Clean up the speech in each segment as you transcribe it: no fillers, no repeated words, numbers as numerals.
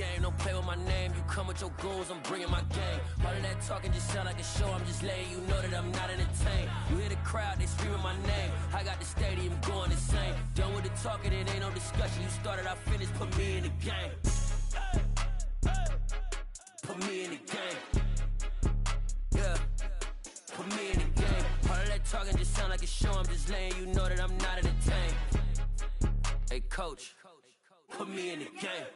game, don't play with my name. You come with your goons, I'm bringing my game. All of that talking just sound like a show, I'm just letting you know that I'm not entertained. You hear the crowd, they screaming my name. I got the stadium going insane. Done with the talking, it ain't no discussion. You started, I finished, put me in the game. Put me in the game. Yeah. Put me in the game. All of that talking just sound like a show, I'm just letting you know that I'm not entertained. Hey coach, put me in the game.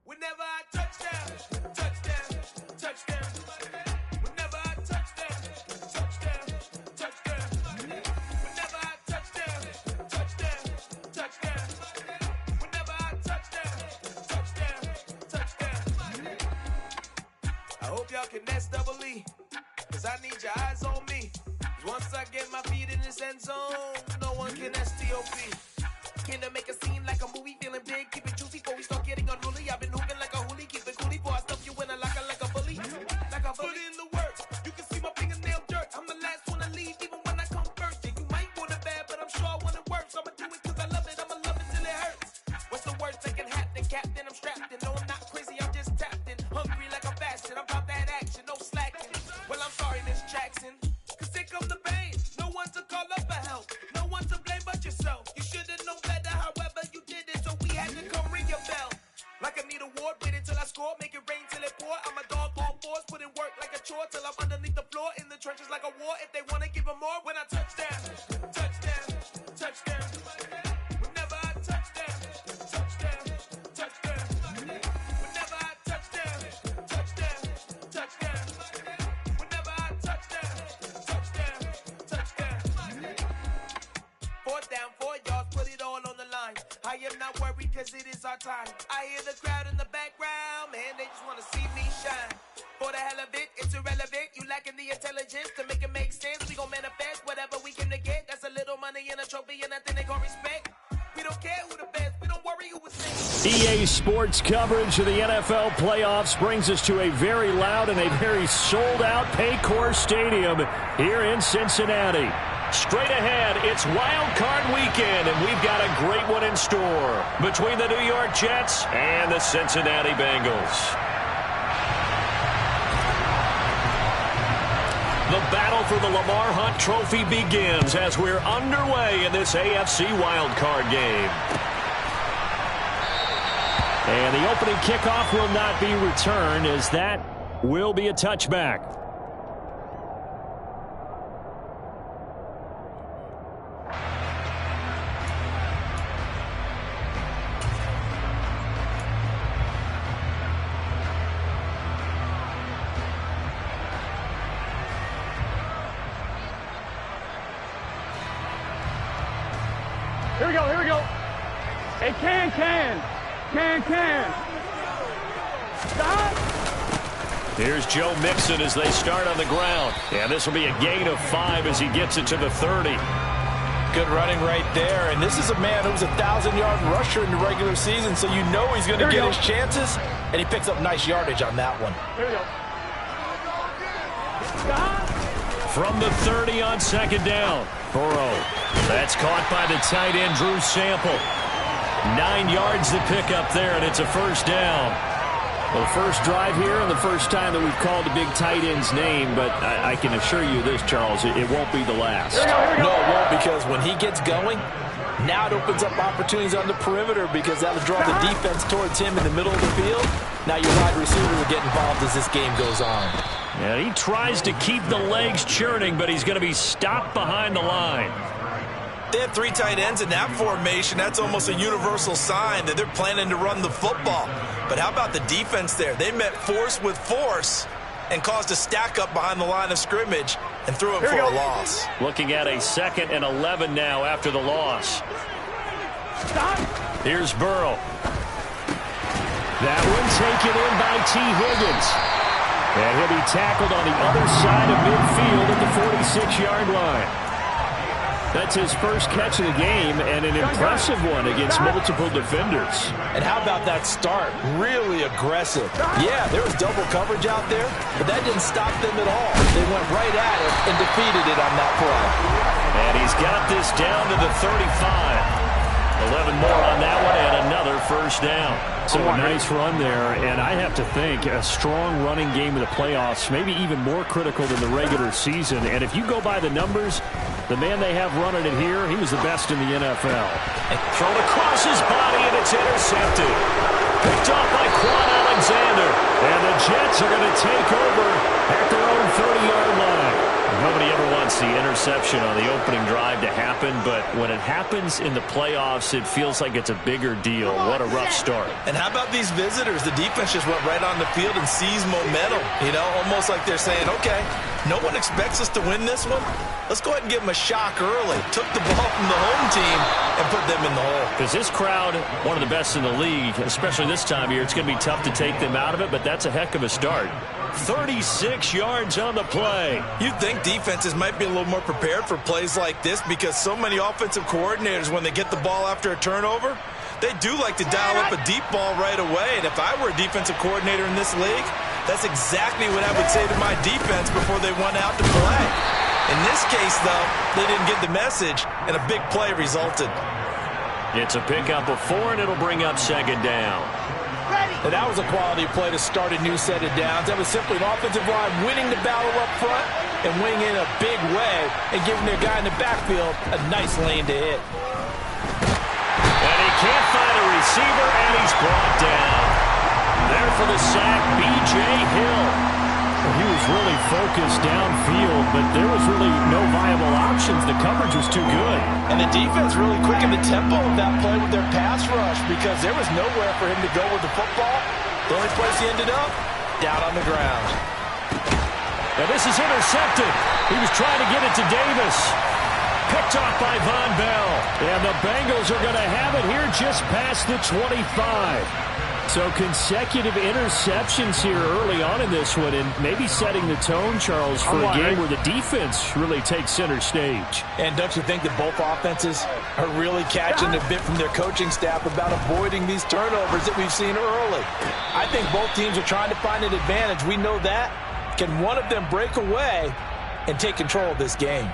Whenever I touchdown, touchdown, touchdown. Whenever I touchdown, touchdown, touchdown. Whenever I touchdown, touchdown, touchdown. Whenever I touchdown, touchdown. I hope y'all can nest double E, cause I need your eyes on me. Once I get my feet in this end zone, no one can STOP. Can I make a scene like a movie, feeling big, keep it juicy before we start getting unruly. I've been hooping like a hoolie, keep it coolie before I stuff you in a locker like a bully. Like a bully. Put in the work, you can see my fingernail dirt. I'm the last one to leave, even when I come first. And you might want it bad, but I'm sure I want it worse. I'ma do it cause I love it, I'ma love it till it hurts. What's the worst that can happen, Captain? I'm strapped in, no I'm not crazy, I'm just tapped in. Hungry like I'm fasting, I'm about that action, no slacking. Well I'm sorry, Miss Jackson, cause here come the pain. No one to call up for help, no one to blame but yourself. You should've known better, however you did it, so we had to come ring your bell. Like I need a ward, wait until I score, make it rain till it pour. I'm a dog on fours, put in work like a chore till I'm underneath the floor, in the trenches like a war. If they wanna give them more, when I touchdown, touchdown, touchdown. Whenever I touchdown, touchdown, touchdown. Whenever I touchdown, touchdown, touchdown. Whenever I touchdown, touchdown, touchdown. 4th down, 4 yards, put it all on the line. I am not worried cause it is our time. I hear the crowd in the background, man, they just wanna see me shine. For the hell of it, it's irrelevant. You lacking the intelligence to make it make sense. We gon' manifest whatever we came to get. That's a little money and a trophy and nothing they gon' respect. We don't care who the best, we don't worry who was next. EA Sports coverage of the NFL playoffs brings us to a very loud and a very sold-out Paycor Stadium here in Cincinnati. Straight ahead, it's Wildcard Weekend, and we've got a great one in store between the New York Jets and the Cincinnati Bengals. The battle for the Lamar Hunt Trophy begins as we're underway in this AFC Wildcard game. And the opening kickoff will not be returned, as that will be a touchback. Here we go, here we go. Hey, can. Stop. Here's Joe Mixon as they start on the ground. And this will be a gain of 5 as he gets it to the 30. Good running right there. And this is a man who was a 1,000-yard rusher in the regular season, so you know he's going to get his chances. And he picks up nice yardage on that one. Here we go. Stop. From the 30 on 2nd down. Burrow. That's caught by the tight end, Drew Sample. 9 yards to pick up there, and it's a 1st down. Well, the first drive here and the first time that we've called the big tight end's name, but I can assure you this, Charles, it won't be the last. No, it won't, because when he gets going, now it opens up opportunities on the perimeter because that'll draw the defense towards him in the middle of the field. Now your wide receivers will get involved as this game goes on. And he tries to keep the legs churning, but he's going to be stopped behind the line. They have 3 tight ends in that formation. That's almost a universal sign that they're planning to run the football. But how about the defense there? They met force with force and caused a stack up behind the line of scrimmage and threw him for a loss. Looking at a 2nd and 11 now after the loss. Stop. Here's Burrow. That one taken in by T. Higgins. And he'll be tackled on the other side of midfield at the 46-yard line. That's his first catch of the game, and an impressive one against multiple defenders. And how about that start? Really aggressive. Yeah, there was double coverage out there, but that didn't stop them at all. They went right at it and defeated it on that play. And he's got this down to the 35. 11 more on that one, and another first down. So a nice run there, and I have to think a strong running game in the playoffs, maybe even more critical than the regular season. And if you go by the numbers, the man they have running it here, he was the best in the NFL. And thrown across his body, and it's intercepted. Picked off by Quan Alexander. And the Jets are going to take over at their own 30-yard line. Nobody ever wants the interception on the opening drive to happen, but when it happens in the playoffs, it feels like it's a bigger deal. What a rough start. And how about these visitors? The defense just went right on the field and seized momentum. You know, almost like they're saying, okay, no one expects us to win this one. Let's go ahead and give them a shock early. Took the ball from the home team and put them in the hole. Because this crowd, one of the best in the league, especially this time of year, it's going to be tough to take them out of it, but that's a heck of a start. 36 yards on the play. You'd think defenses might be a little more prepared for plays like this because so many offensive coordinators, when they get the ball after a turnover, they do like to dial up a deep ball right away. And if I were a defensive coordinator in this league, that's exactly what I would say to my defense before they went out to play. In this case, though, they didn't get the message, and a big play resulted. It's a pickup of 4, and it'll bring up second down. And that was a quality play to start a new set of downs. That was simply an offensive line winning the battle up front and winning in a big way and giving their guy in the backfield a nice lane to hit. And he can't find a receiver, and he's brought down. There for the sack, B.J. Hill. He was really focused downfield, but there was really no viable options. The coverage was too good. And the defense really quickened the tempo of that play with their pass rush because there was nowhere for him to go with the football. The only place he ended up, down on the ground. Now this is intercepted. He was trying to get it to Davis. Picked off by Von Bell. And the Bengals are going to have it here just past the 25. So consecutive interceptions here early on in this one, and maybe setting the tone, Charles, for a game where the defense really takes center stage. And don't you think that both offenses are really catching a bit from their coaching staff about avoiding these turnovers that we've seen early? I think both teams are trying to find an advantage. We know that. Can one of them break away and take control of this game?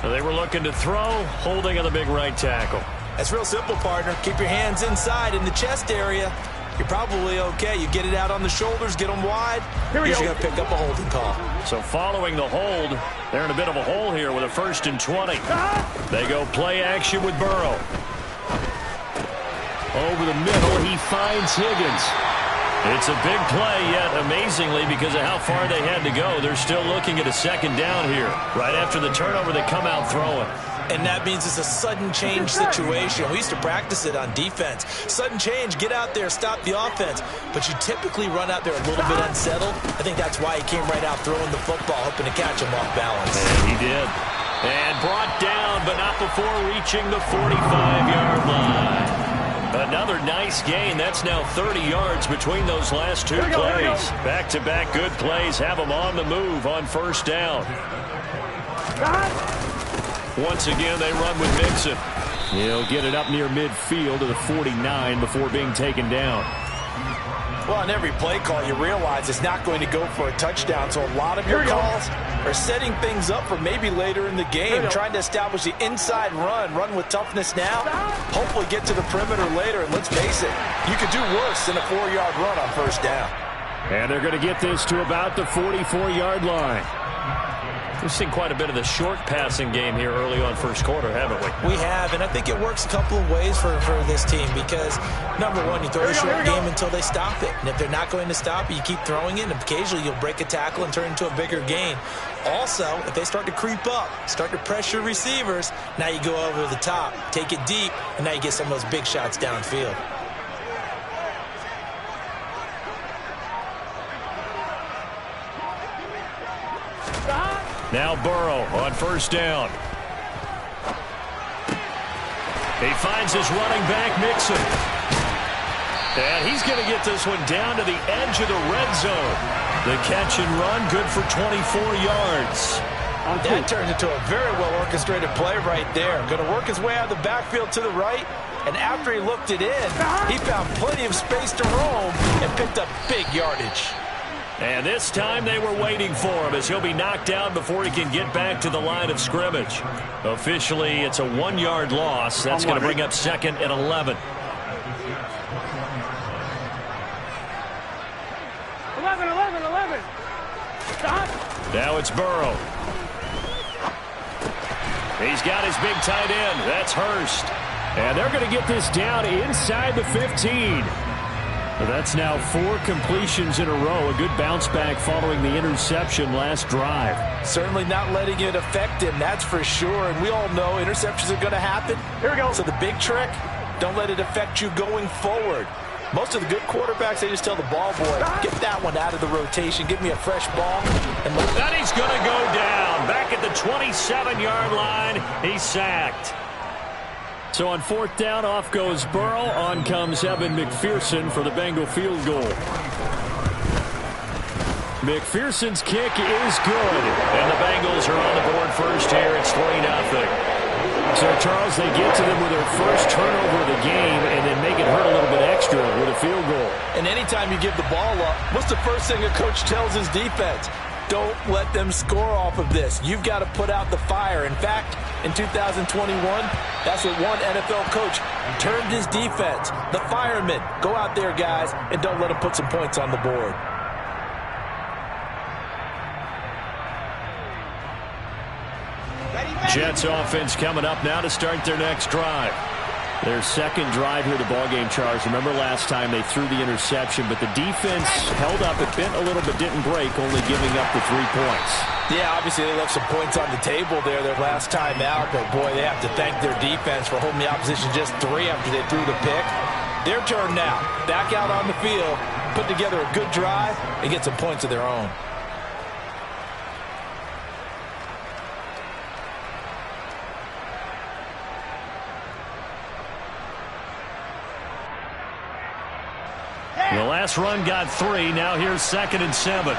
So they were looking to throw, holding on the big right tackle. That's real simple, partner. Keep your hands inside in the chest area. You're probably okay. You get it out on the shoulders, get them wide. You're going to pick up a holding call. So following the hold, they're in a bit of a hole here with a 1st and 20. They go play action with Burrow. Over the middle, he finds Higgins. It's a big play, yet amazingly, because of how far they had to go, they're still looking at a second down here. Right after the turnover, they come out throwing. And that means it's a sudden change situation. We used to practice it on defense. Sudden change, get out there, stop the offense. But you typically run out there a little bit unsettled. I think that's why he came right out throwing the football, hoping to catch him off balance. And he did. And brought down, but not before reaching the 45-yard line. Another nice gain. That's now 30 yards between those last two plays. Back-to-back good plays have them on the move on 1st down. Once again, they run with Mixon. He'll get it up near midfield to the 49 before being taken down. Well, on every play call, you realize it's not going to go for a touchdown, so a lot of your calls are setting things up for maybe later in the game, trying to establish the inside run with toughness now, hopefully get to the perimeter later, and let's face it, you could do worse than a 4-yard run on 1st down. And they're going to get this to about the 44-yard line. We've seen quite a bit of the short passing game here early on 1st quarter, haven't we? We have, and I think it works a couple of ways for this team because, number one, you throw a short game until they stop it. And if they're not going to stop it, you keep throwing it, and occasionally you'll break a tackle and turn into a bigger gain. Also, if they start to creep up, start to pressure receivers, now you go over the top, take it deep, and now you get some of those big shots downfield. Now Burrow on 1st down. He finds his running back, Mixon. And he's going to get this one down to the edge of the red zone. The catch and run, good for 24 yards. That turns into a very well-orchestrated play right there. Going to work his way out of the backfield to the right, and after he looked it in, he found plenty of space to roam and picked up big yardage. And this time they were waiting for him as he'll be knocked down before he can get back to the line of scrimmage. Officially, it's a 1-yard loss. That's going to bring up 2nd and 11. 11. Stop. Now it's Burrow. He's got his big tight end. That's Hurst. And they're going to get this down inside the 15. That's now 4 completions in a row. A good bounce back following the interception last drive. Certainly not letting it affect him, that's for sure. And we all know interceptions are going to happen. Here we go. So the big trick, don't let it affect you going forward. Most of the good quarterbacks, they just tell the ball boy, get that one out of the rotation, give me a fresh ball. And he's going to go down. Back at the 27-yard line, he's sacked. So on 4th down, off goes Burrow. On comes Evan McPherson for the Bengal field goal. McPherson's kick is good. And the Bengals are on the board first here. It's 3-0. So, Charles, they get to them with their first turnover of the game and then make it hurt a little bit extra with a field goal. And anytime you give the ball up, what's the first thing a coach tells his defense? Don't let them score off of this. You've got to put out the fire. In fact, in 2021, that's what one NFL coach termed his defense. The firemen. Go out there, guys, and don't let them put some points on the board. Jets offense coming up now to start their next drive. Their second drive here, the ballgame, Charles. Remember last time they threw the interception, but the defense held up. It bent a little but didn't break, only giving up the 3 points. Yeah, obviously they left some points on the table there their last time out, but boy, they have to thank their defense for holding the opposition just 3 after they threw the pick. Their turn now. Back out on the field, put together a good drive, and get some points of their own. The last run got 3. Now here's 2nd and 7.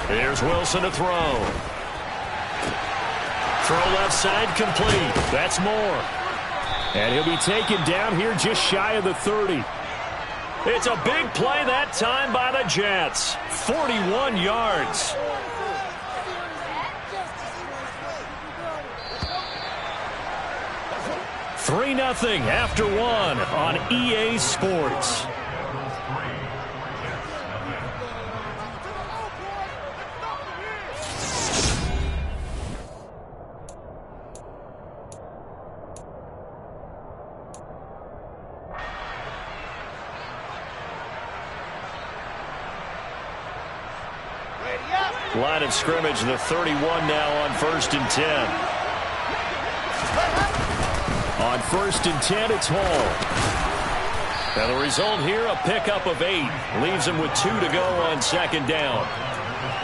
Here's Wilson to throw. Throw left side complete. That's Moore. And he'll be taken down here just shy of the 30. It's a big play that time by the Jets. 41 yards. 3-0 after 1 on EA Sports. Line of scrimmage, the 31 now on 1st and 10. On 1st and 10, it's Hall. And the result here, a pickup of 8. Leaves him with 2 to go on 2nd down.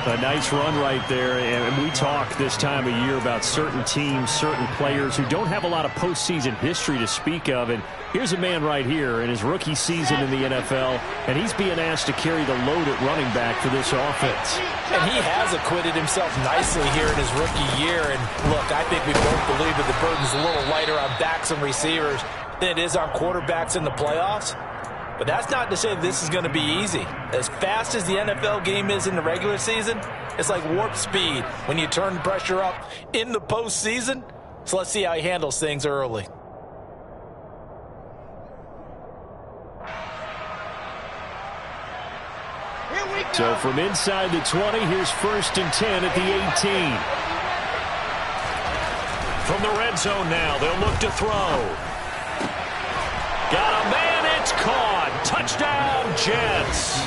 A nice run right there. And we talk this time of year about certain teams, certain players who don't have a lot of postseason history to speak of. And here's a man right here in his rookie season in the NFL, and he's being asked to carry the load at running back for this offense. And he has acquitted himself nicely here in his rookie year. And look, I think we both believe that the burden's a little lighter on backs and receivers than it is on quarterbacks in the playoffs. But that's not to say this is going to be easy. As fast as the NFL game is in the regular season, it's like warp speed when you turn pressure up in the postseason. So let's see how he handles things early. So from inside the 20, here's 1st and 10 at the 18. From the red zone now, they'll look to throw. Got a man, it's caught. Touchdown, Jets.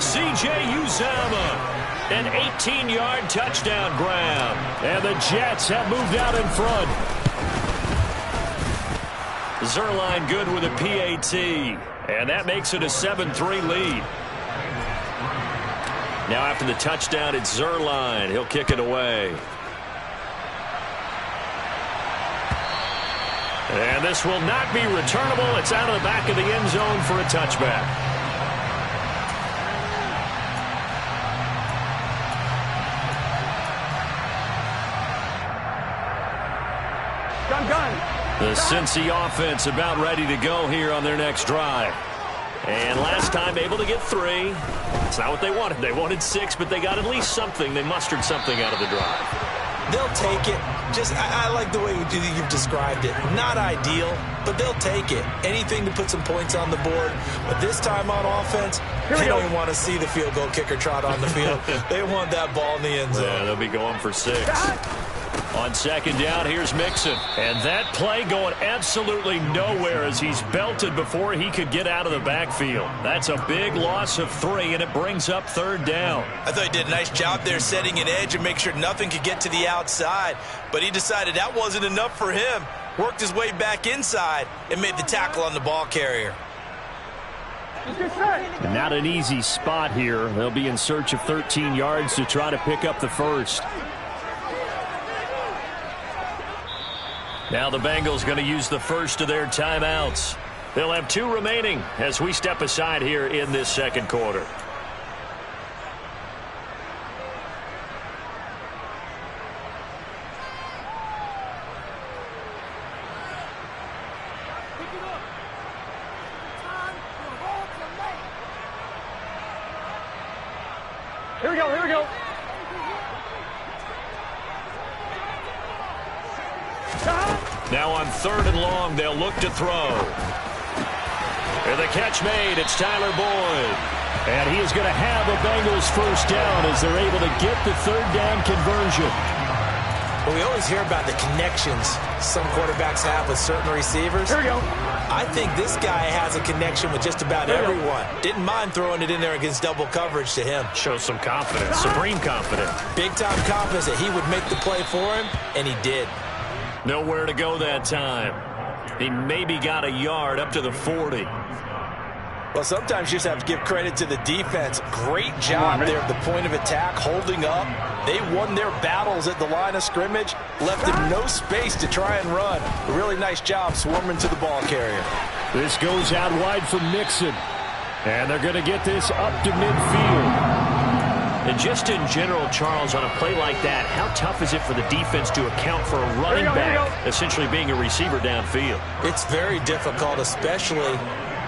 C.J. Uzomah, an 18-yard touchdown grab. And the Jets have moved out in front. Zerline good with a PAT. And that makes it a 7-3 lead. Now after the touchdown, it's Zerline. He'll kick it away. And this will not be returnable. It's out of the back of the end zone for a touchback. The Cincy offense about ready to go here on their next drive. And last time able to get 3. It's not what they wanted. They wanted 6, but they got at least something. They mustered something out of the drive. They'll take it. I like the way you've described it. Not ideal, but they'll take it. Anything to put some points on the board. But this time on offense, they don't even want to see the field goal kicker trot on the field. They want that ball in the end zone. Yeah, they'll be going for 6. On second down, here's Mixon. And that play going absolutely nowhere as he's belted before he could get out of the backfield. That's a big loss of 3, and it brings up 3rd down. I thought he did a nice job there setting an edge and make sure nothing could get to the outside. But he decided that wasn't enough for him. Worked his way back inside and made the tackle on the ball carrier. Not an easy spot here. They'll be in search of 13 yards to try to pick up the 1st. Now the Bengals going to use the 1st of their timeouts. They'll have 2 remaining as we step aside here in this 2nd quarter. Here we go. Now on 3rd and long, they'll look to throw. And the catch made. It's Tyler Boyd. And he is going to have a Bengals 1st down as they're able to get the 3rd down conversion. Well, we always hear about the connections some quarterbacks have with certain receivers. Here we go. I think this guy has a connection with just about everyone. Didn't mind throwing it in there against double coverage to him. Shows some confidence, supreme confidence. Big-time confidence that he would make the play for him, and he did. Nowhere to go that time. He maybe got a yard up to the 40. Well, sometimes you just have to give credit to the defense. Great job there at the point of attack, holding up. They won their battles at the line of scrimmage, left him no space to try and run. A really nice job swarming to the ball carrier. This goes out wide for Mixon. And they're going to get this up to midfield. And just in general, Charles, on a play like that, how tough is it for the defense to account for a running back essentially being a receiver downfield? It's very difficult, especially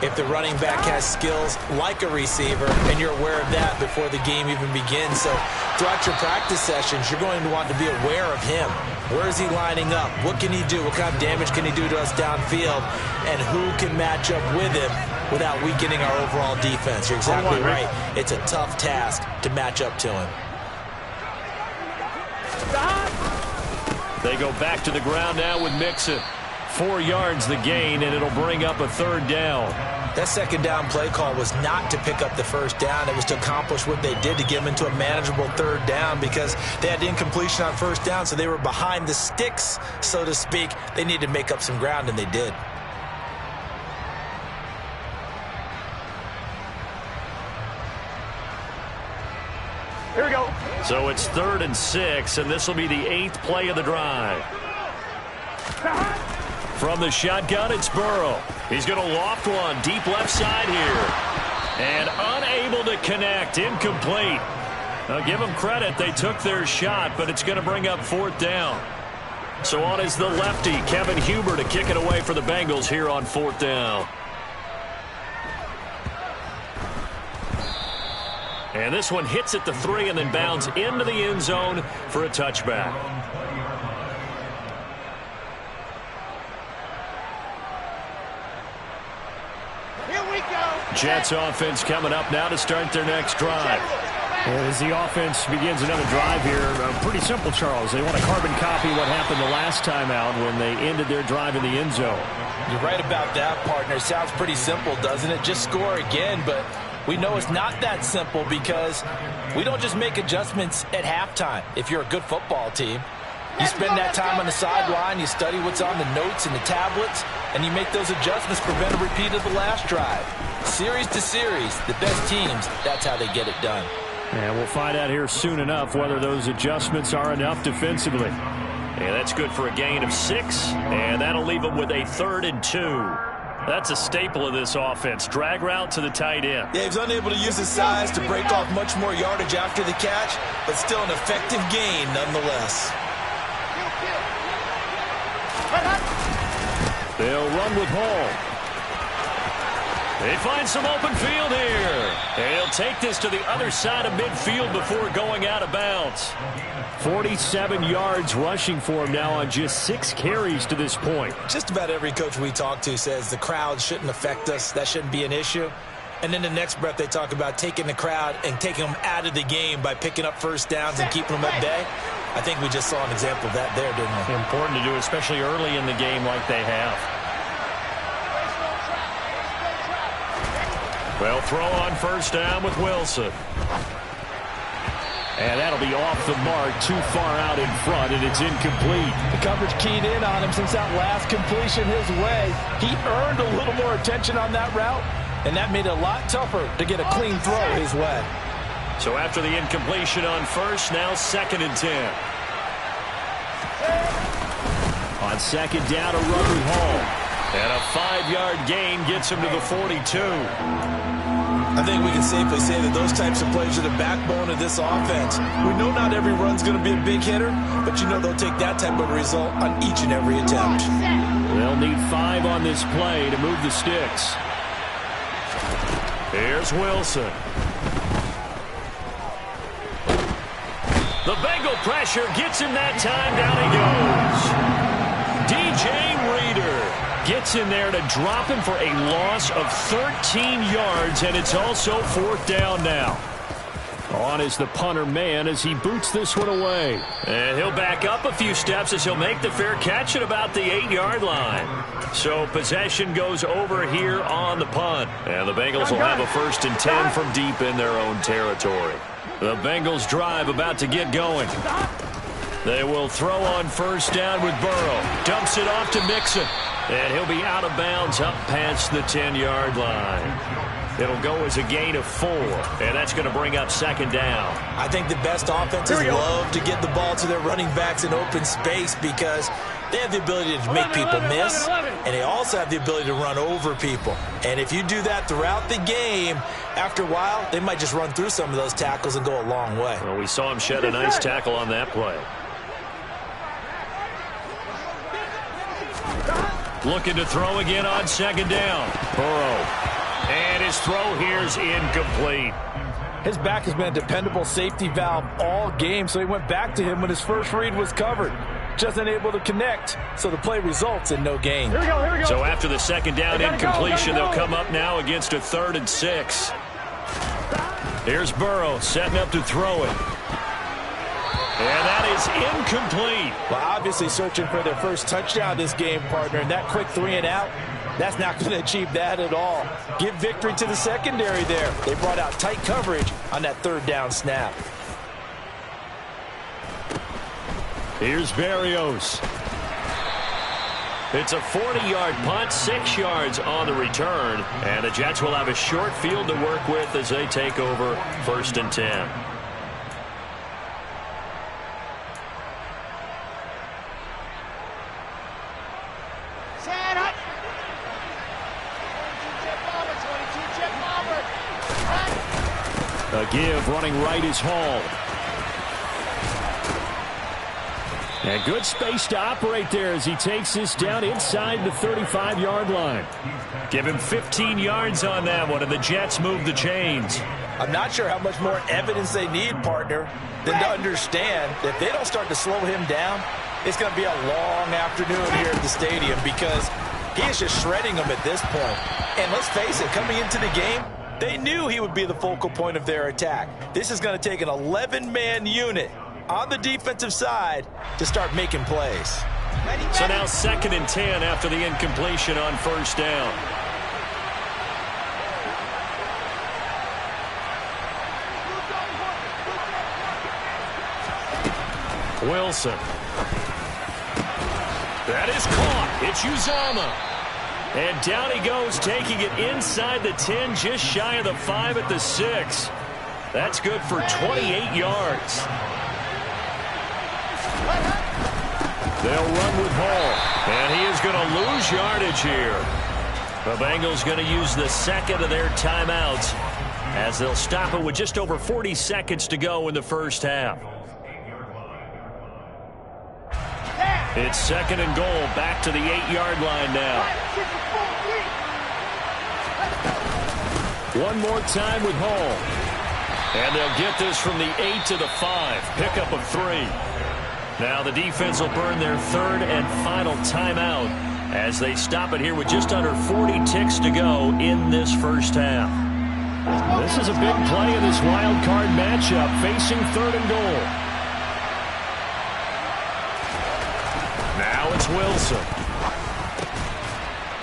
if the running back has skills like a receiver, and you're aware of that before the game even begins. So throughout your practice sessions, you're going to want to be aware of him. Where is he lining up? What can he do? What kind of damage can he do to us downfield? And who can match up with him without weakening our overall defense? You're exactly right. It's a tough task to match up to him. They go back to the ground now with Mixon. 4 yards the gain, and it'll bring up a 3rd down. That 2nd down play call was not to pick up the 1st down. It was to accomplish what they did to get them into a manageable 3rd down because they had incompletion on 1st down, so they were behind the sticks, so to speak. They needed to make up some ground, and they did. Here we go. So it's 3rd and 6, and this will be the 8th play of the drive. From the shotgun, it's Burrow. He's going to loft one deep left side here. And unable to connect. Incomplete. Now, give them credit. They took their shot, but it's going to bring up 4th down. So on is the lefty, Kevin Huber, to kick it away for the Bengals here on 4th down. And this one hits at the 3 and then bounds into the end zone for a touchback. Jets offense coming up now to start their next drive. And as the offense begins another drive here, pretty simple, Charles. They want to carbon copy what happened the last time out when they ended their drive in the end zone. You're right about that, partner. Sounds pretty simple, doesn't it? Just score again, but we know it's not that simple because we don't just make adjustments at halftime. If you're a good football team, you spend that time on the sideline, you study what's on the notes and the tablets, and you make those adjustments, prevent a repeat of the last drive. Series to series, the best teams, that's how they get it done. And we'll find out here soon enough whether those adjustments are enough defensively. And that's good for a gain of 6, and that'll leave them with a 3rd and 2. That's a staple of this offense. Drag route to the tight end. Yeah, he's unable to use his size to break off much more yardage after the catch, but still an effective gain nonetheless. They'll run with Hall. They find some open field here. And he'll take this to the other side of midfield before going out of bounds. 47 yards rushing for him now on just 6 carries to this point. Just about every coach we talk to says the crowd shouldn't affect us. That shouldn't be an issue. And then the next breath they talk about taking the crowd and taking them out of the game by picking up first downs and keeping them at bay. I think we just saw an example of that there, didn't we? Important to do, especially early in the game like they have. They'll throw on first down with Wilson. And that'll be off the mark, too far out in front, and it's incomplete. The coverage keyed in on him since that last completion his way. He earned a little more attention on that route, and that made it a lot tougher to get a clean throw his way. So after the incompletion on first, now 2nd and 10. On 2nd down, a run with Hall. And a 5-yard gain gets him to the 42. I think we can safely say that those types of plays are the backbone of this offense. We know not every run's going to be a big hitter, but you know they'll take that type of result on each and every attempt. They'll need 5 on this play to move the sticks. Here's Wilson. The Bengal pressure gets him that time. Down he goes. DJ Reader gets in there to drop him for a loss of 13 yards, and it's also 4th down now. On is the punter man as he boots this one away. And he'll back up a few steps as he'll make the fair catch at about the 8-yard line. So possession goes over here on the punt. And the Bengals will have a 1st and 10 from deep in their own territory. The Bengals drive about to get going. They will throw on first down with Burrow. Dumps it off to Mixon. And he'll be out of bounds up past the 10-yard line. It'll go as a gain of 4, and that's going to bring up 2nd down. I think the best offenses love to get the ball to their running backs in open space because they have the ability to make people miss, and they also have the ability to run over people. And if you do that throughout the game, after a while, they might just run through some of those tackles and go a long way. Well, we saw him shed a nice tackle on that play. Looking to throw again on 2nd down. Burrow. And his throw here's incomplete. His back has been a dependable safety valve all game, so he went back to him when his first read was covered. Just unable to connect, so the play results in no gain. Here we go. So after the 2nd down incompletion, they'll come up now against a 3rd and 6. Here's Burrow setting up to throw it. And that is incomplete. Well, obviously searching for their first touchdown this game, partner, and that quick 3 and out, that's not going to achieve that at all. Give victory to the secondary there. They brought out tight coverage on that 3rd down snap. Here's Berrios. It's a 40-yard punt, 6 yards on the return, and the Jets will have a short field to work with as they take over 1st and 10. A give, running right is Hall. And good space to operate there as he takes this down inside the 35-yard line. Give him 15 yards on that one, and the Jets move the chains. I'm not sure how much more evidence they need, partner, than to understand that if they don't start to slow him down, it's going to be a long afternoon here at the stadium because he is just shredding them at this point. And let's face it, coming into the game, they knew he would be the focal point of their attack. This is going to take an 11-man unit on the defensive side to start making plays. So now 2nd and 10 after the incompletion on first down. Wilson. That is caught. It's Uzomah. And down he goes, taking it inside the 10, just shy of the 5 at the 6. That's good for 28 yards. They'll run with Hall, and he is going to lose yardage here. The Bengals going to use the 2nd of their timeouts as they'll stop it with just over 40 seconds to go in the first half. It's 2nd and goal, back to the 8-yard line now. One more time with Hall. And they'll get this from the 8 to the 5. Pickup of 3. Now the defense will burn their 3rd and final timeout as they stop it here with just under 40 ticks to go in this first half. This is a big play in this wild card matchup, facing 3rd and goal. Now it's Wilson.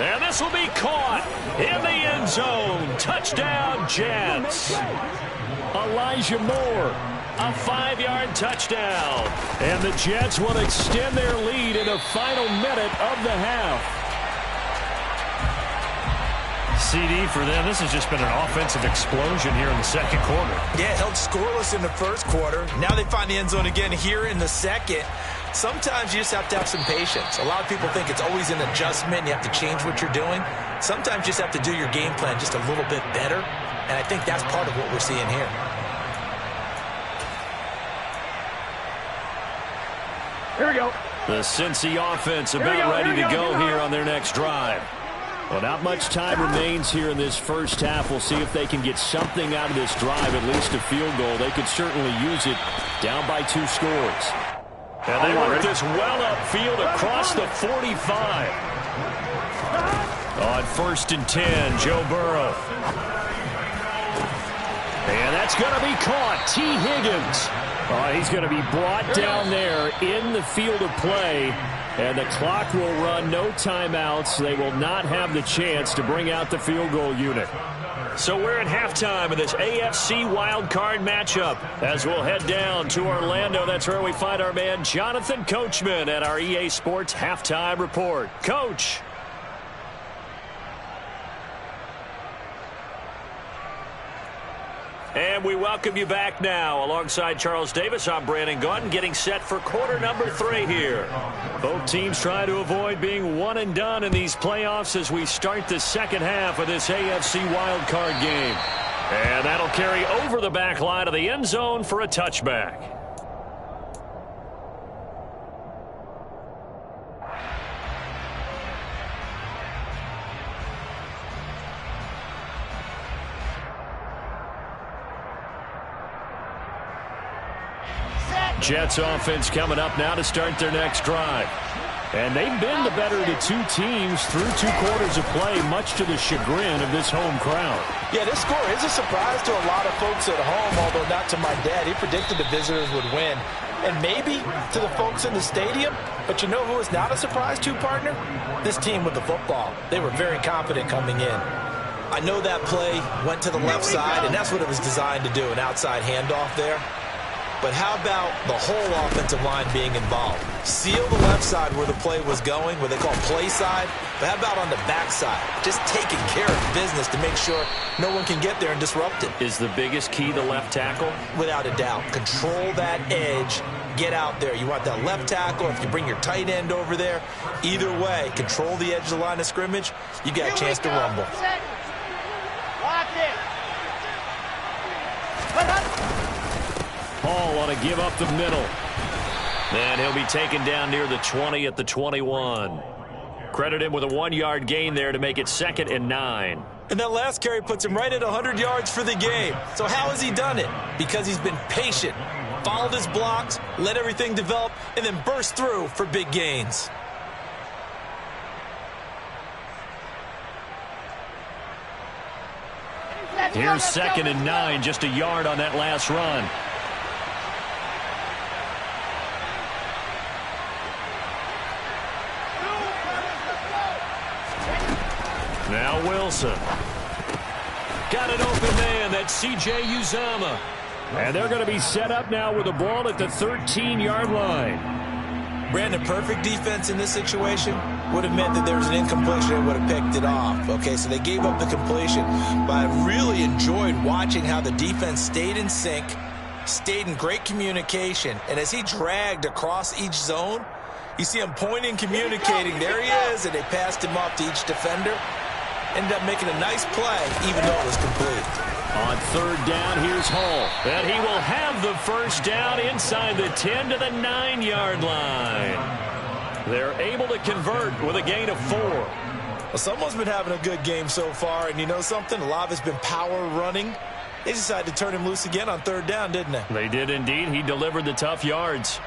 And this will be caught in the end zone. Touchdown, Jets. Elijah Moore, a 5-yard touchdown. And the Jets will extend their lead in the final minute of the half. CD for them. This has just been an offensive explosion here in the second quarter. Yeah, held scoreless in the first quarter. Now they find the end zone again here in the second. Sometimes you just have to have some patience. A lot of people think it's always an adjustment. You have to change what you're doing. Sometimes you just have to do your game plan just a little bit better. And I think that's part of what we're seeing here. Here we go. The Cincy offense about ready to go here on their next drive. Well, not much time remains here in this first half. We'll see if they can get something out of this drive, at least a field goal. They could certainly use it down by 2 scores. And they work this well upfield across the 45. On 1st and 10, Joe Burrow. And that's going to be caught. T. Higgins. He's going to be brought down there in the field of play. And the clock will run, no timeouts. They will not have the chance to bring out the field goal unit. So we're at halftime of this AFC wildcard matchup as we'll head down to Orlando. That's where we find our man Jonathan Coachman at our EA Sports Halftime Report. Coach. And we welcome you back now. Alongside Charles Davis, I'm Brandon Gaudin, getting set for quarter number 3 here. Both teams trying to avoid being one and done in these playoffs as we start the second half of this AFC wildcard game. And that'll carry over the back line of the end zone for a touchback. Jets offense coming up now to start their next drive. And they've been the better of the 2 teams through 2 quarters of play, much to the chagrin of this home crowd. Yeah, this score is a surprise to a lot of folks at home, although not to my dad. He predicted the visitors would win. And maybe to the folks in the stadium. But you know who is not a surprise to, partner? This team with the football. They were very confident coming in. I know that play went to the left side, and that's what it was designed to do, an outside handoff there. But how about the whole offensive line being involved? Seal the left side where the play was going, what they call play side. But how about on the back side? Just taking care of business to make sure no one can get there and disrupt it. Is the biggest key the left tackle? Without a doubt. Control that edge. Get out there. You want that left tackle. If you bring your tight end over there, either way, control the edge of the line of scrimmage. You got a chance to rumble. Lock it. Hall on a give up the middle. And he'll be taken down near the 20 at the 21. Credit him with a 1-yard gain there to make it 2nd and 9. And that last carry puts him right at 100 yards for the game. So how has he done it? Because he's been patient, followed his blocks, let everything develop, and then burst through for big gains. Here's 2nd and 9, just a yard on that last run. Now Wilson. Got an open man. That's C.J. Uzama. And they're going to be set up now with the ball at the 13-yard line. Brandon, perfect defense in this situation would have meant that there was an incompletion and would have picked it off. Okay, so they gave up the completion. But I really enjoyed watching how the defense stayed in sync, stayed in great communication. And as he dragged across each zone, you see him pointing, communicating. There he is, and they passed him off to each defender. Ended up making a nice play, even though it was complete. On 3rd down, here's Hall. And he will have the first down inside the 10 to the 9-yard line. They're able to convert with a gain of 4. Well, someone's been having a good game so far, and you know something? A lot of it's been power running. They decided to turn him loose again on 3rd down, didn't they? They did indeed. He delivered the tough yards.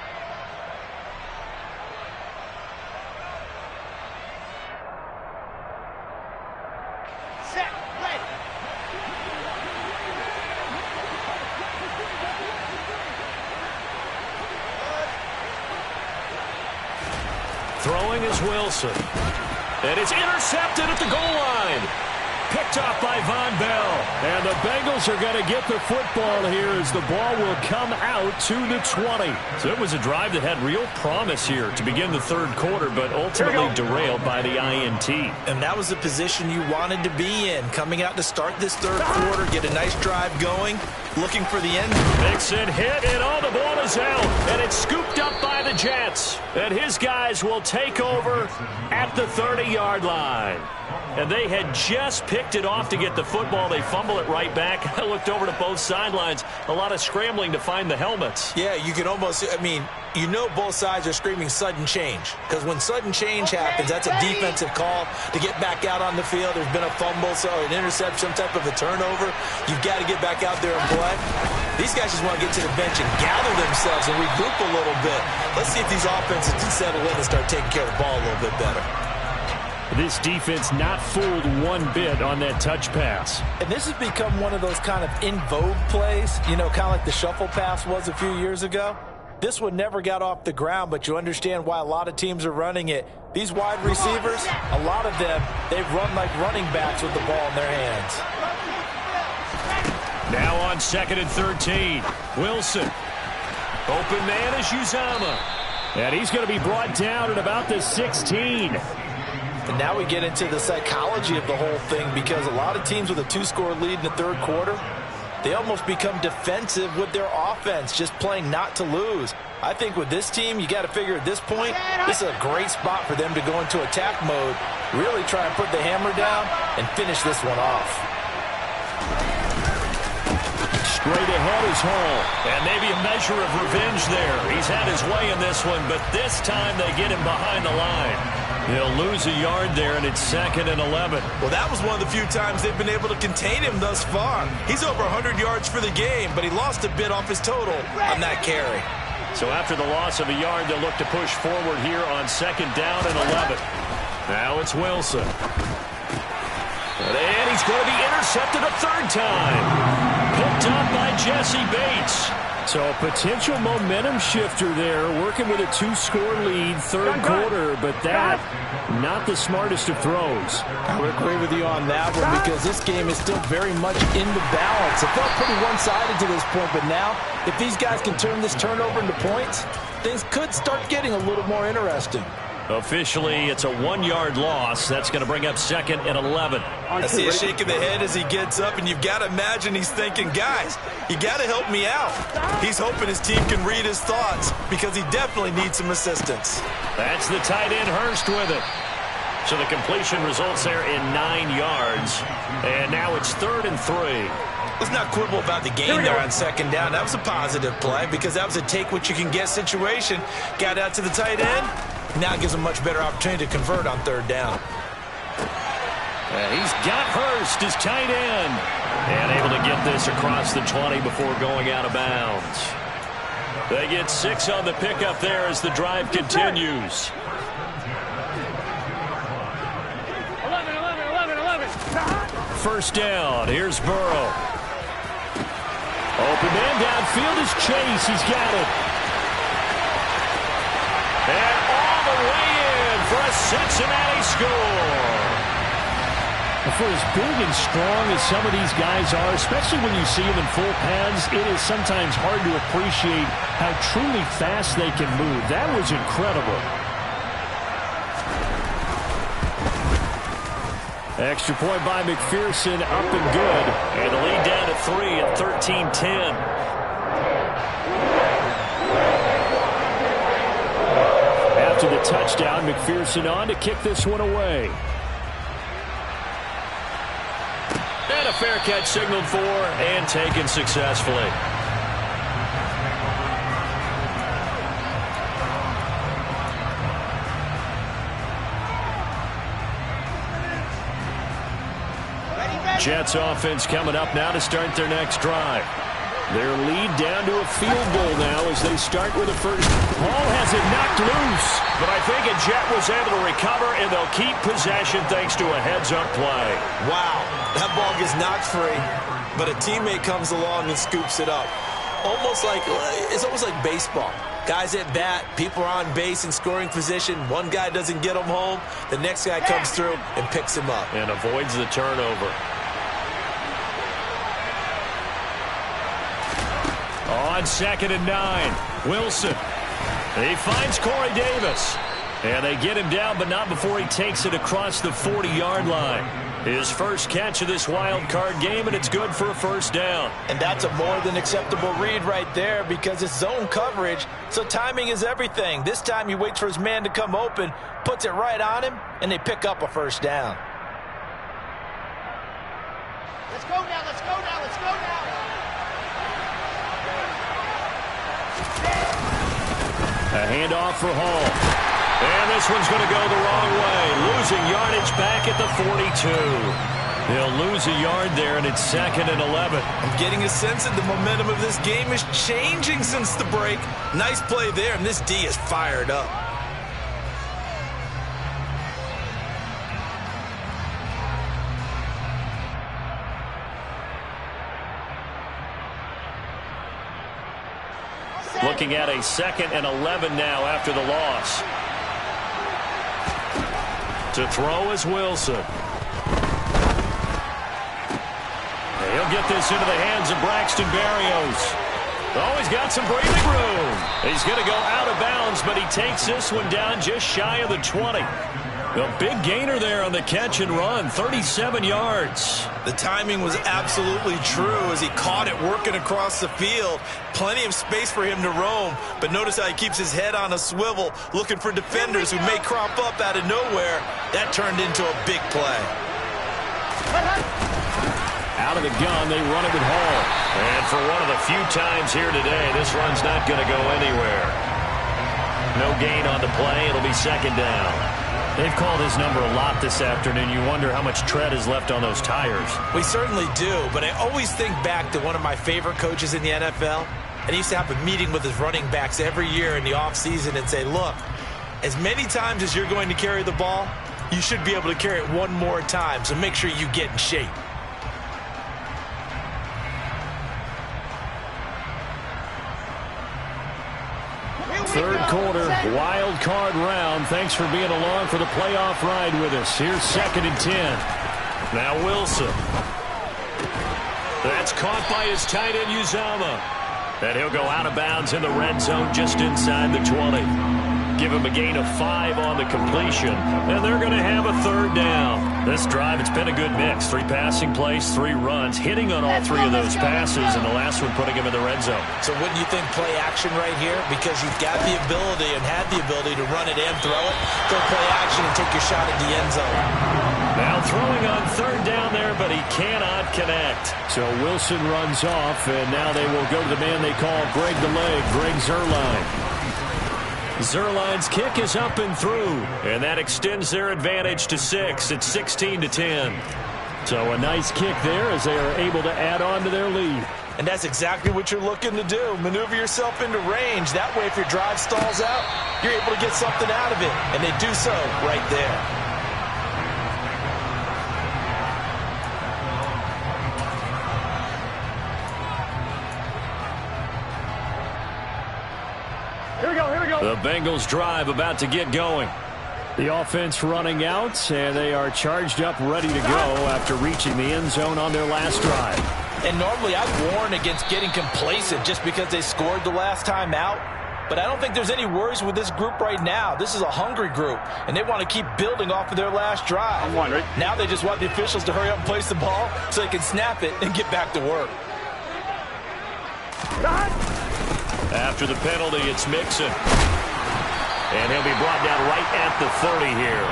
Throwing is Wilson. And it's intercepted at the goal line. Picked off by Von Bell. And the Bengals are going to get the football here as the ball will come out to the 20. So it was a drive that had real promise here to begin the 3rd quarter, but ultimately derailed by the INT. And that was the position you wanted to be in. Coming out to start this 3rd quarter, get a nice drive going, looking for the end. Mixon hit, and all the ball is out. And it's scooped up by the Jets. And his guys will take over at the 30-yard line. And they had just picked it off to get the football. They fumble it right back. I looked over to both sidelines. A lot of scrambling to find the helmets. Yeah, you can almost, you know both sides are screaming sudden change. Because when sudden change happens, that's a defensive call to get back out on the field. There's been a fumble, so an interception, some type of a turnover. You've got to get back out there and play. These guys just want to get to the bench and gather themselves and regroup a little bit. Let's see if these offenses can settle in and start taking care of the ball a little bit better. This defense not fooled one bit on that touch pass. And this has become one of those kind of in vogue plays, kind of like the shuffle pass was a few years ago. This one never got off the ground, but you understand why a lot of teams are running it. These wide receivers, a lot of them, they've run like running backs with the ball in their hands. Now on 2nd and 13, Wilson. Open man is Uzomah. And he's going to be brought down at about the 16. And now we get into the psychology of the whole thing, because a lot of teams with a 2-score lead in the 3rd quarter, they almost become defensive with their offense, just playing not to lose. I think with this team, you got to figure at this point, this is a great spot for them to go into attack mode, really try and put the hammer down and finish this one off. Straight ahead is Hall, and maybe a measure of revenge there. He's had his way in this one, but this time they get him behind the line. He'll lose a yard there, and it's 2nd and 11. Well, that was one of the few times they've been able to contain him thus far. He's over 100 yards for the game, but he lost a bit off his total on that carry. So after the loss of a yard, they'll look to push forward here on 2nd down and 11. Now it's Wilson. And he's going to be intercepted a 3rd time. Picked up by Jesse Bates. So a potential momentum shifter there, working with a 2-score lead, 3rd quarter, but that, not the smartest of throws. I would agree with you on that one, because this game is still very much in the balance. It felt pretty one-sided to this point, but now, if these guys can turn this turnover into points, things could start getting a little more interesting. Officially, it's a 1-yard loss. That's going to bring up 2nd and 11. I see a shake of the head as he gets up, and you've got to imagine he's thinking, guys, you got to help me out. He's hoping his team can read his thoughts, because he definitely needs some assistance. That's the tight end Hurst with it. So the completion results there in 9 yards. And now it's 3rd and 3. Let's not quibble about the game there on 2nd down. That was a positive play, because that was a take-what-you-can-get situation. Got out to the tight end. Now it gives him a much better opportunity to convert on 3rd down. He's got Hurst, his tight end. And able to get this across the 20 before going out of bounds. They get 6 on the pickup there as the drive continues. 1st down. Here's Burrow. Open man downfield is Chase. He's got it. And all the way in for a Cincinnati score. For as big and strong as some of these guys are, especially when you see them in full pads, it is sometimes hard to appreciate how truly fast they can move. That was incredible. Extra point by McPherson, up and good. And the lead down to 3 at 13-10. After the touchdown, McPherson on to kick this one away. And a fair catch signaled for and taken successfully. Jets offense coming up now to start their next drive. Their lead down to a field goal now as they start with a first. Ball has it knocked loose, but I think a Jet was able to recover, and they'll keep possession thanks to a heads-up play. Wow, that ball gets knocked free, but a teammate comes along and scoops it up. It's almost like baseball. Guys at bat, people are on base in scoring position. One guy doesn't get him home. The next guy comes through and picks him up. And avoids the turnover. On 2nd and 9, Wilson. He finds Corey Davis. And they get him down, but not before he takes it across the 40-yard line. His first catch of this wild card game, and it's good for a first down. And that's a more than acceptable read right there because it's zone coverage, so timing is everything. This time he waits for his man to come open, puts it right on him, and they pick up a first down. Let's go now, let's go now, let's go now. A handoff for Hall. And this one's going to go the wrong way. Losing yardage back at the 42. They'll lose a yard there, and it's 2nd and 11. I'm getting a sense that the momentum of this game is changing since the break. Nice play there, and this D is fired up. Looking at a 2nd and 11 now after the loss. To throw is Wilson. He'll get this into the hands of Braxton Berrios. Oh, he's got some breathing room. He's going to go out of bounds, but he takes this one down just shy of the 20. A big gainer there on the catch and run, 37 yards. The timing was absolutely true as he caught it working across the field. Plenty of space for him to roam, but notice how he keeps his head on a swivel, looking for defenders who may crop up out of nowhere. That turned into a big play. Out of the gun, they run it with Hall. And for one of the few times here today, this run's not going to go anywhere. No gain on the play. It'll be 2nd down. They've called his number a lot this afternoon. You wonder how much tread is left on those tires. We certainly do, but I always think back to one of my favorite coaches in the NFL. And he used to have a meeting with his running backs every year in the offseason and say, look, as many times as you're going to carry the ball, you should be able to carry it one more time, so make sure you get in shape. Third quarter, wild card round. Thanks for being along for the playoff ride with us. Here's 2nd and 10. Now Wilson. That's caught by his tight end, Uzama. And he'll go out of bounds in the red zone just inside the 20. Give him a gain of 5 on the completion, and they're going to have a 3rd down. This drive, it's been a good mix. 3 passing plays, 3 runs, hitting on all 3 of those passes, and the last one putting him in the red zone. So wouldn't you think play action right here? Because you've got the ability and had the ability to run it and throw it. Go play action and take your shot at the end zone. Now throwing on 3rd down there, but he cannot connect. So Wilson runs off, and now they will go to the man they call Greg the Leg, Greg Zuerlein. Zuerlein's kick is up and through, and that extends their advantage to 6. It's 16-10. So a nice kick there as they are able to add on to their lead. And that's exactly what you're looking to do. Maneuver yourself into range. That way, if your drive stalls out, you're able to get something out of it. And they do so right there. The Bengals drive about to get going. The offense running out, and they are charged up, ready to go after reaching the end zone on their last drive. And normally I'd warn against getting complacent just because they scored the last time out. But I don't think there's any worries with this group right now. This is a hungry group, and they want to keep building off of their last drive. I'm wondering. Now they just want the officials to hurry up and place the ball so they can snap it and get back to work. After the penalty, it's Mixon. And he'll be brought down right at the 30 here.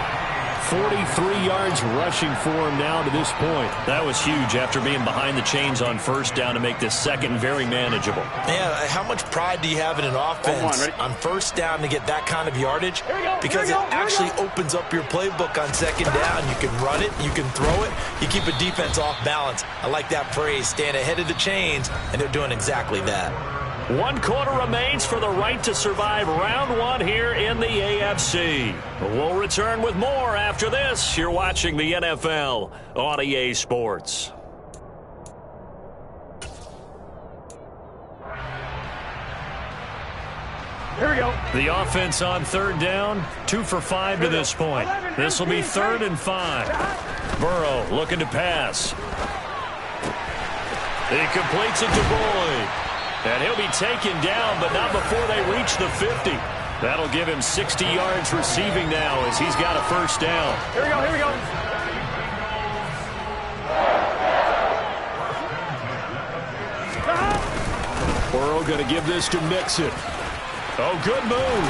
43 yards rushing for him now to this point. That was huge after being behind the chains on first down to make this second very manageable. Yeah, how much pride do you have in an offense on first down to get that kind of yardage? Because it actually opens up your playbook on second down. You can run it, you can throw it, you keep a defense off balance. I like that phrase, staying ahead of the chains, and they're doing exactly that. 1 quarter remains for the right to survive round 1 here in the AFC. We'll return with more after this. You're watching the NFL on EA Sports. Here we go. The offense on third down, 2 for 5 to this point. This will be 3rd and 5. Burrow looking to pass. He completes it to Boyd. And he'll be taken down, but not before they reach the 50. That'll give him 60 yards receiving now as he's got a first down. Here we go, here we go. Burrow going to give this to Mixon. Oh, good move.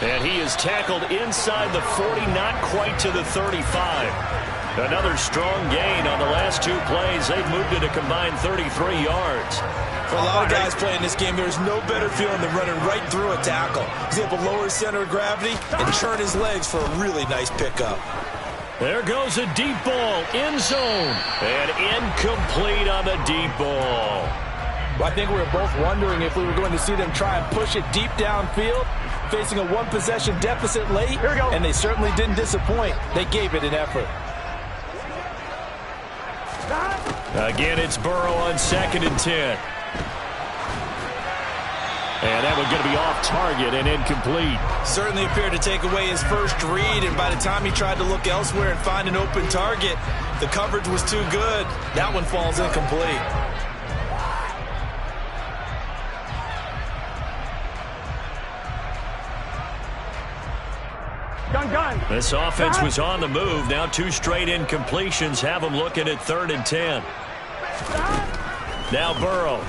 And he is tackled inside the 40, not quite to the 35. Another strong gain on the last 2 plays. They've moved it a combined 33 yards. For a lot of guys playing this game, there's no better feeling than running right through a tackle. He's able to lower his center of gravity and churn his legs for a really nice pickup. There goes a deep ball, end zone, and incomplete on the deep ball. Well, I think we were both wondering if we were going to see them try and push it deep downfield, facing a 1-possession deficit late, and they certainly didn't disappoint. They gave it an effort. Again, it's Burrow on 2nd and 10. And that one's going to be off target and incomplete. Certainly appeared to take away his first read, and by the time he tried to look elsewhere and find an open target, the coverage was too good. That one falls incomplete. Gun. This offense was on the move. Now 2 straight incompletions have them looking at 3rd and 10. Now Burrow.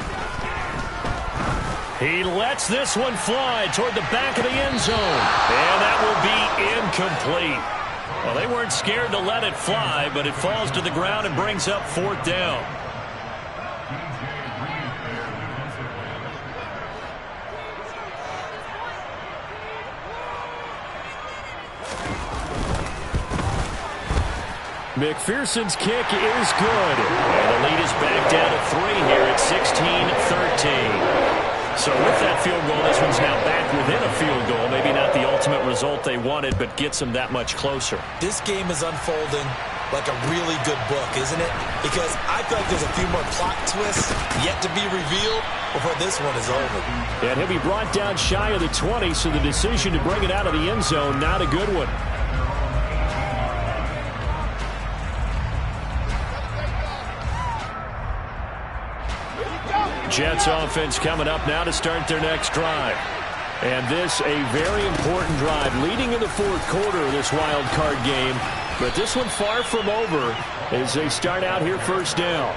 He lets this one fly toward the back of the end zone. And that will be incomplete. Well, they weren't scared to let it fly, but it falls to the ground and brings up 4th down. McPherson's kick is good. And the lead is back down to 3 here at 16-13. So with that field goal, this one's now back within a field goal. Maybe not the ultimate result they wanted, but gets them that much closer. This game is unfolding like a really good book, isn't it? Because I feel like there's a few more plot twists yet to be revealed before this one is over. And he'll be brought down shy of the 20, so the decision to bring it out of the end zone, not a good one. Jets offense coming up now to start their next drive. And this a very important drive leading in the 4th quarter of this wild card game. But this one far from over as they start out here first down.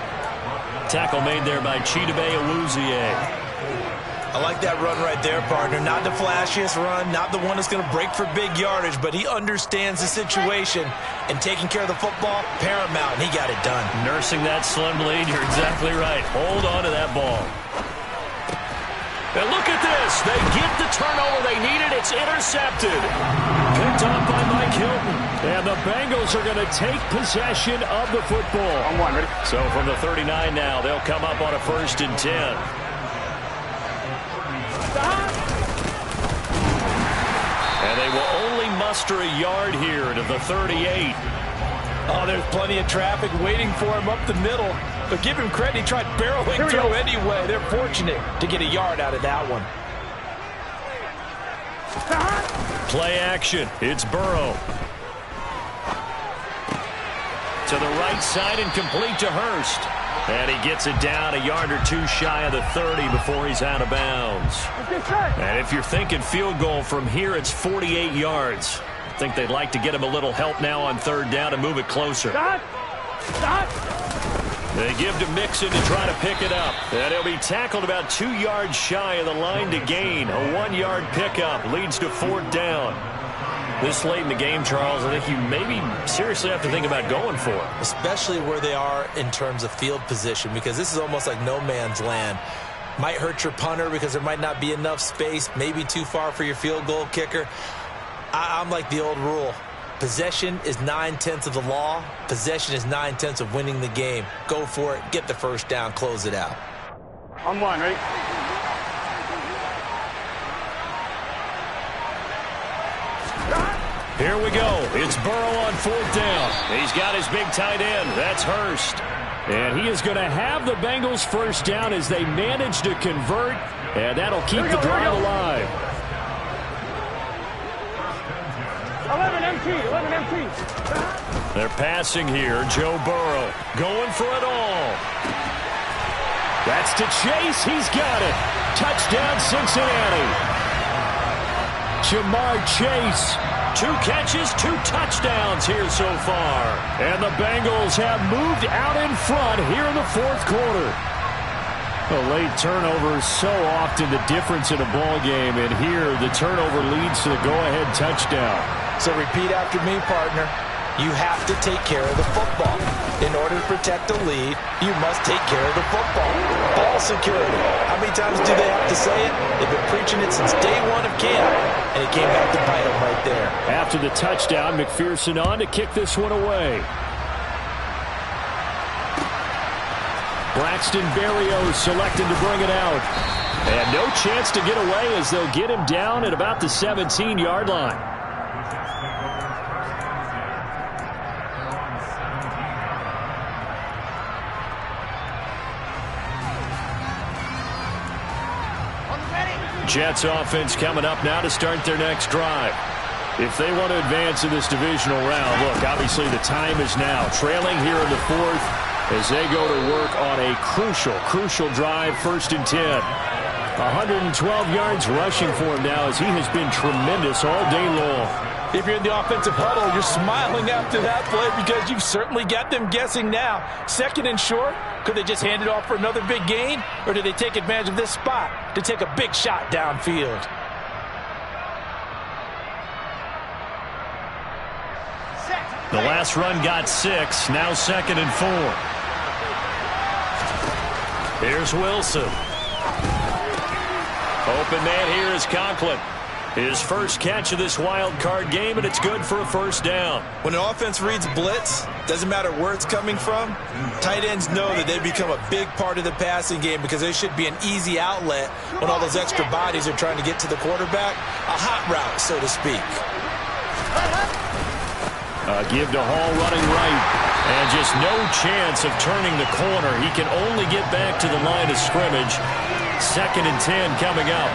Tackle made there by Chidobe Awuzie. I like that run right there, partner. Not the flashiest run, not the one that's going to break for big yardage, but he understands the situation, and taking care of the football, paramount, and he got it done. Nursing that slim lead, you're exactly right. Hold on to that ball. And look at this. They get the turnover they needed. It's intercepted. Picked off by Mike Hilton. And the Bengals are going to take possession of the football. On 1, ready? So from the 39 now, they'll come up on a 1st and 10. And they will only muster a yard here to the 38. Oh, there's plenty of traffic waiting for him up the middle. But give him credit, he tried barreling through anyway. They're fortunate to get a yard out of that one. Play action. It's Burrow. To the right side and complete to Hurst. And he gets it down a yard or 2 shy of the 30 before he's out of bounds. And if you're thinking field goal from here, it's 48 yards. I think they'd like to get him a little help now on 3rd down and move it closer. They give to Mixon to try to pick it up. And he'll be tackled about 2 yards shy of the line to gain. A 1-yard pickup leads to 4th down. This late in the game, Charles, I think you maybe seriously have to think about going for it. Especially where they are in terms of field position, because this is almost like no man's land. Might hurt your punter because there might not be enough space, maybe too far for your field goal kicker. I'm like the old rule. Possession is 9/10 of the law. Possession is 9/10 of winning the game. Go for it. Get the first down. Close it out. On one, ready? Here we go. It's Burrow on 4th down. He's got his big tight end. That's Hurst. And he is going to have the Bengals first down as they manage to convert. And that'll keep the drive alive. 11 MT. They're passing here. Joe Burrow going for it all. That's to Chase. He's got it. Touchdown, Cincinnati. Jamar Chase. 2 catches, 2 touchdowns here so far. And the Bengals have moved out in front here in the 4th quarter. A late turnover is so often the difference in a ball game, and here the turnover leads to the go-ahead touchdown. So repeat after me, partner. You have to take care of the football. In order to protect a lead, you must take care of the football. Ball security. How many times do they have to say it? They've been preaching it since day one of camp, and it came back to bite them right there. After the touchdown, McPherson on to kick this one away. Braxton Berrios selected to bring it out. And no chance to get away as they'll get him down at about the 17-yard line. Jets offense coming up now to start their next drive. If they want to advance in this divisional round, look, obviously the time is now. Trailing here in the 4th as they go to work on a crucial drive, 1st and 10. 112 yards rushing for him now as he has been tremendous all day long. If you're in the offensive huddle, you're smiling after that play because you've certainly got them guessing now. 2nd and short, could they just hand it off for another big gain? Or do they take advantage of this spot to take a big shot downfield? The last run got 6, now 2nd and 4. Here's Wilson. Open man here is Conklin. His first catch of this wild card game, and it's good for a first down. When an offense reads blitz, doesn't matter where it's coming from, tight ends know that they become a big part of the passing game because they should be an easy outlet when all those extra bodies are trying to get to the quarterback. A hot route, so to speak. Give to Hall running right. And just no chance of turning the corner. He can only get back to the line of scrimmage. 2nd and 10 coming up.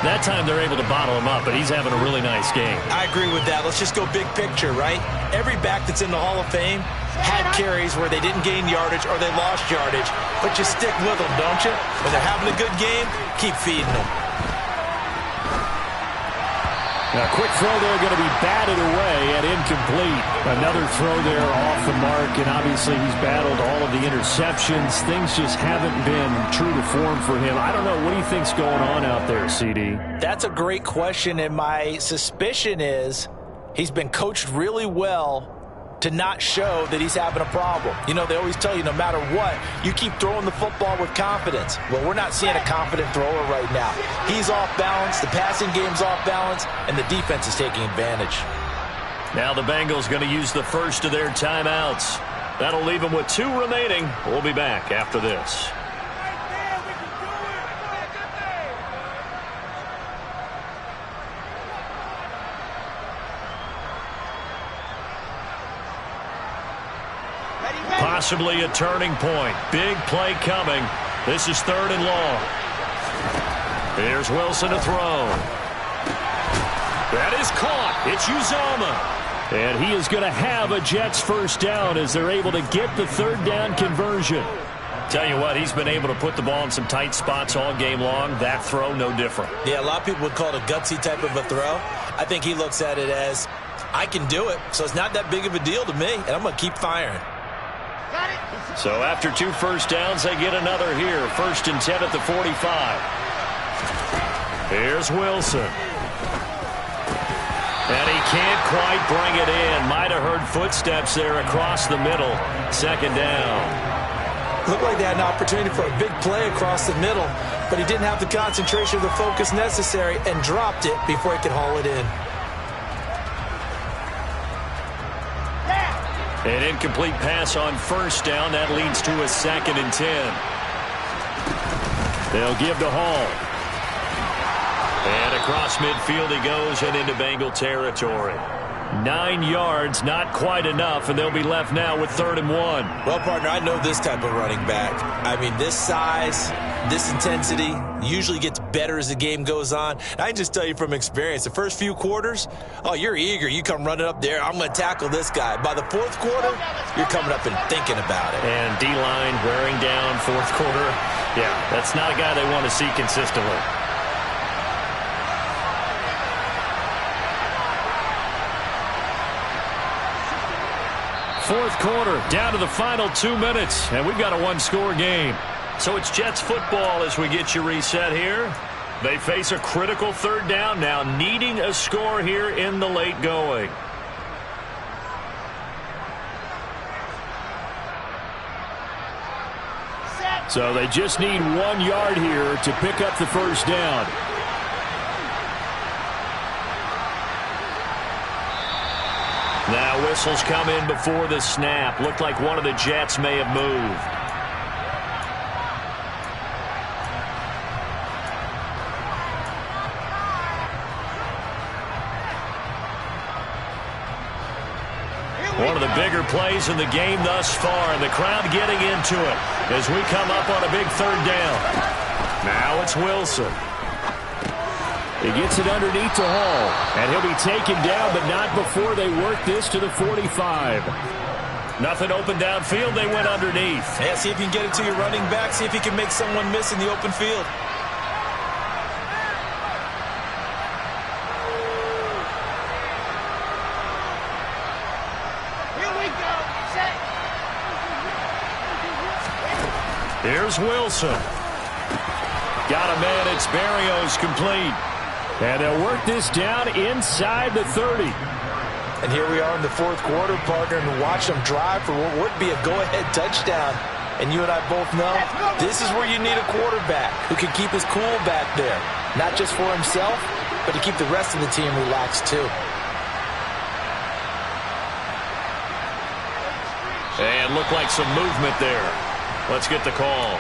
That time they're able to bottle him up, but he's having a really nice game. I agree with that. Let's just go big picture, right? Every back that's in the Hall of Fame had carries where they didn't gain yardage or they lost yardage, but you stick with them, don't you? When they're having a good game, keep feeding them. Now, a quick throw there going to be batted away and incomplete. Another throw there off the mark, and obviously he's battled all of the interceptions. Things just haven't been true to form for him. I don't know. What do you think's going on out there, CD? That's a great question, and my suspicion is he's been coached really well to not show that he's having a problem. You know, they always tell you no matter what, you keep throwing the football with confidence. Well, we're not seeing a confident thrower right now. He's off balance, the passing game's off balance, and the defense is taking advantage. Now the Bengals going to use the first of their timeouts. That'll leave them with 2 remaining. We'll be back after this. Possibly a turning point. Big play coming. This is 3rd and long. Here's Wilson to throw. That is caught. It's Uzomah. And he is going to have a Jets first down as they're able to get the 3rd down conversion. Tell you what, he's been able to put the ball in some tight spots all game long. That throw, no different. Yeah, a lot of people would call it a gutsy type of a throw. I think he looks at it as, I can do it, so it's not that big of a deal to me, and I'm going to keep firing. So after 2 first downs, they get another here. 1st and 10 at the 45. Here's Wilson. And he can't quite bring it in. Might have heard footsteps there across the middle. Second down. Looked like they had an opportunity for a big play across the middle, but he didn't have the concentration or the focus necessary and dropped it before he could haul it in. An incomplete pass on first down. That leads to a 2nd and 10. They'll give to Hall. And across midfield he goes and into Bengal territory. 9 yards, not quite enough, and they'll be left now with 3rd and 1. Well, partner, I know this type of running back. I mean, this size, this intensity usually gets better as the game goes on. And I can just tell you from experience, the first few quarters, oh, you're eager. You come running up there, I'm going to tackle this guy. By the 4th quarter, you're coming up and thinking about it. And D-line wearing down 4th quarter. Yeah, that's not a guy they want to see consistently. 4th quarter, down to the final 2 minutes, and we've got a 1-score game. So it's Jets football as we get you reset here. They face a critical 3rd down now, needing a score here in the late going. So they just need 1 yard here to pick up the 1st down. Now whistles come in before the snap. Looked like one of the Jets may have moved. One of the bigger plays in the game thus far, and the crowd getting into it as we come up on a big 3rd down. Now it's Wilson. He gets it underneath to Hall, and he'll be taken down, but not before they work this to the 45. Nothing open downfield. They went underneath. Yeah, see if you can get it to your running back. See if you can make someone miss in the open field. Here we go. Set. Here's Wilson. Got a man. It's Berrios complete. And they'll work this down inside the 30. And here we are in the 4th quarter, partner, and watch them drive for what would be a go-ahead touchdown. And you and I both know this is where you need a quarterback who can keep his cool back there. Not just for himself, but to keep the rest of the team relaxed too. And looked like some movement there. Let's get the call.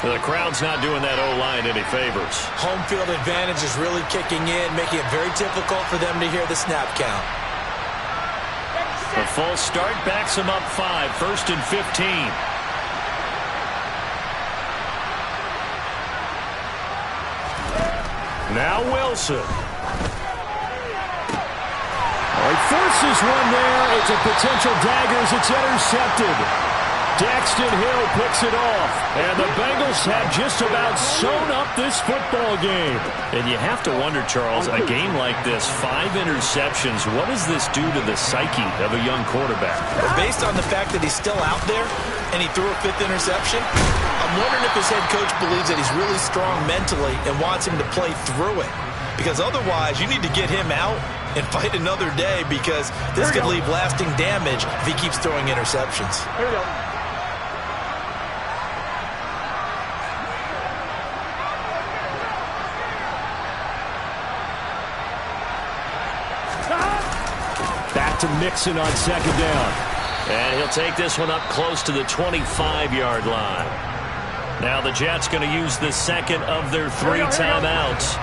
The crowd's not doing that O-line any favors. Home field advantage is really kicking in, making it very difficult for them to hear the snap count. The full start backs them up 5, 1st and 15. Now Wilson. He forces one there. It's a potential dagger as it's intercepted. Daxton Hill picks it off, and the Bengals have just about sewn up this football game. And you have to wonder, Charles, a game like this, 5 interceptions, what does this do to the psyche of a young quarterback? Well, based on the fact that he's still out there and he threw a 5th interception, I'm wondering if his head coach believes that he's really strong mentally and wants him to play through it. Because otherwise, you need to get him out and fight another day, because this could leave lasting damage if he keeps throwing interceptions. Here we go. Back to Mixon on 2nd down. And he'll take this one up close to the 25-yard line. Now the Jets going to use the 2nd of their 3 timeouts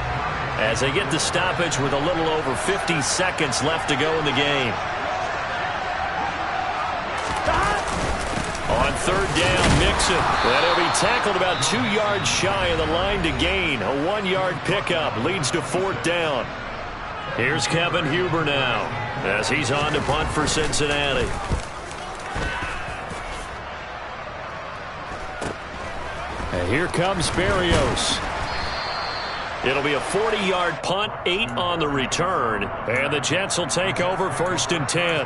as they get the stoppage with a little over 50 seconds left to go in the game. On 3rd down, Mixon. And he'll be tackled about 2 yards shy of the line to gain. A 1-yard pickup leads to 4th down. Here's Kevin Huber now as he's on to punt for Cincinnati. And here comes Berrios. It'll be a 40-yard punt, 8 on the return, and the Jets will take over 1st and 10.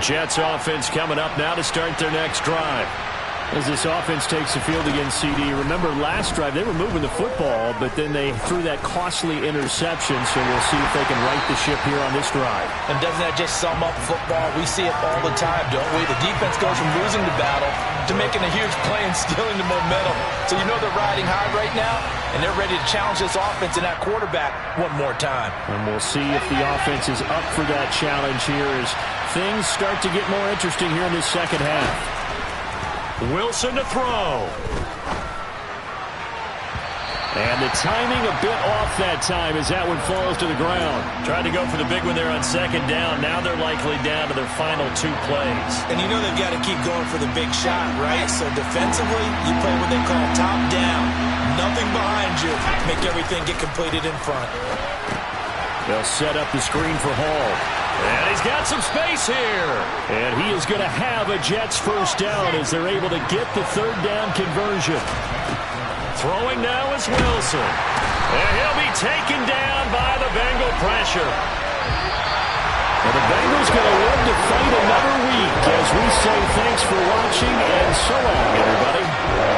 Jets offense coming up now to start their next drive. As this offense takes the field against CD, remember last drive they were moving the football, but then they threw that costly interception, so we'll see if they can right the ship here on this drive. And doesn't that just sum up football? We see it all the time, don't we? The defense goes from losing the battle to making a huge play and stealing the momentum. So you know they're riding high right now, and they're ready to challenge this offense and that quarterback one more time. And we'll see if the offense is up for that challenge here as things start to get more interesting here in this second half. Wilson to throw. And the timing a bit off that time as that one falls to the ground. Tried to go for the big one there on second down. Now they're likely down to their final 2 plays. And you know they've got to keep going for the big shot, right? So defensively, you play what they call top down. Nothing behind you. Make everything get completed in front. They'll set up the screen for Hall. And he's got some space here. And he is going to have a Jets first down as they're able to get the 3rd down conversion. Throwing now is Wilson. And he'll be taken down by the Bengal pressure. And the Bengals going to live to fight another week as we say thanks for watching and so long, everybody.